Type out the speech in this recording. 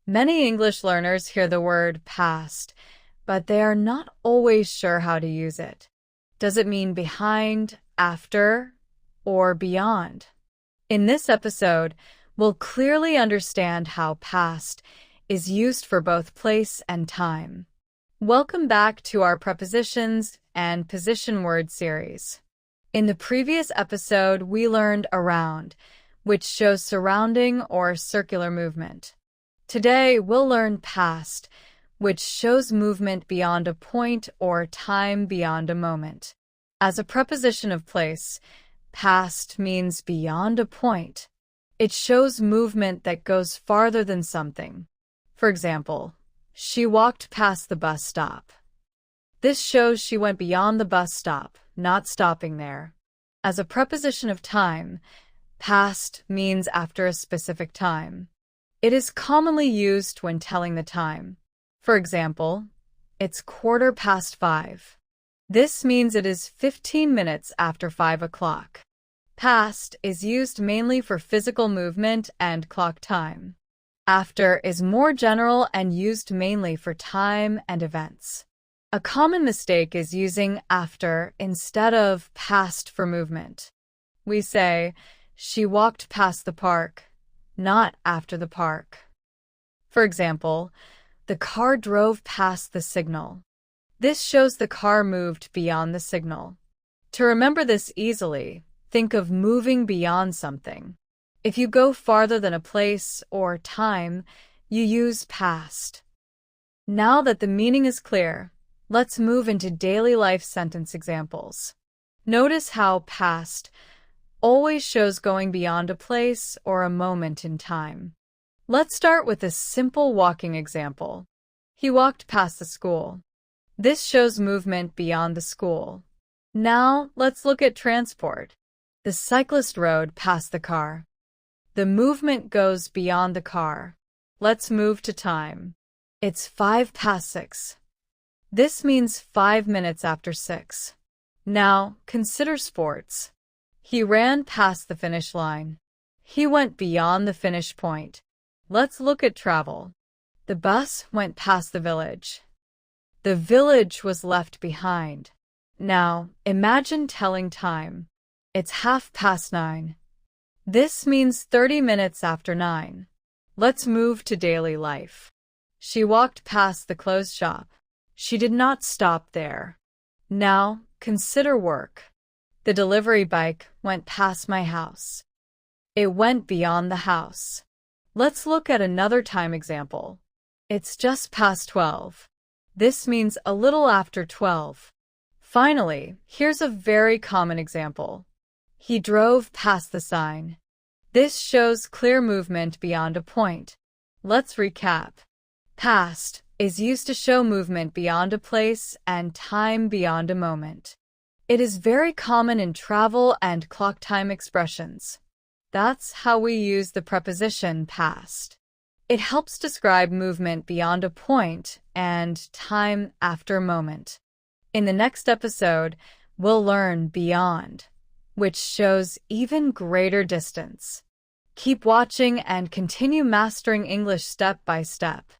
Many English learners hear the word past, but they are not always sure how to use it. Does it mean behind, after, or beyond? In this episode, we'll clearly understand how past is used for both place and time. Welcome back to our prepositions and position word series. In the previous episode, we learned around, which shows surrounding or circular movement. Today, we'll learn past, which shows movement beyond a point or time beyond a moment. As a preposition of place, past means beyond a point. It shows movement that goes farther than something. For example, she walked past the bus stop. This shows she went beyond the bus stop, not stopping there. As a preposition of time, past means after a specific time. It is commonly used when telling the time. For example, it's 5:15. This means it is 15 minutes after 5 o'clock. Past is used mainly for physical movement and clock time. After is more general and used mainly for time and events. A common mistake is using after instead of past for movement. We say, she walked past the park, not after the park. For example, the car drove past the signal. This shows the car moved beyond the signal. To remember this easily, think of moving beyond something. If you go farther than a place or time, you use past. Now that the meaning is clear, let's move into daily life sentence examples. Notice how past always shows going beyond a place or a moment in time. Let's start with a simple walking example. He walked past the school. This shows movement beyond the school. Now, let's look at transport. The cyclist rode past the car. The movement goes beyond the car. Let's move to time. It's 6:05. This means 5 minutes after 6. Now, consider sports. He ran past the finish line. He went beyond the finish point. Let's look at travel. The bus went past the village. The village was left behind. Now, imagine telling time. It's 9:30. This means 30 minutes after 9. Let's move to daily life. She walked past the clothes shop. She did not stop there. Now, consider work. The delivery bike went past my house. It went beyond the house. Let's look at another time example. It's just past 12. This means a little after 12. Finally, here's a very common example. He drove past the sign. This shows clear movement beyond a point. Let's recap. Past is used to show movement beyond a place and time beyond a moment. It is very common in travel and clock time expressions. That's how we use the preposition past. It helps describe movement beyond a point and time after a moment. In the next episode, we'll learn beyond, which shows even greater distance. Keep watching and continue mastering English step by step.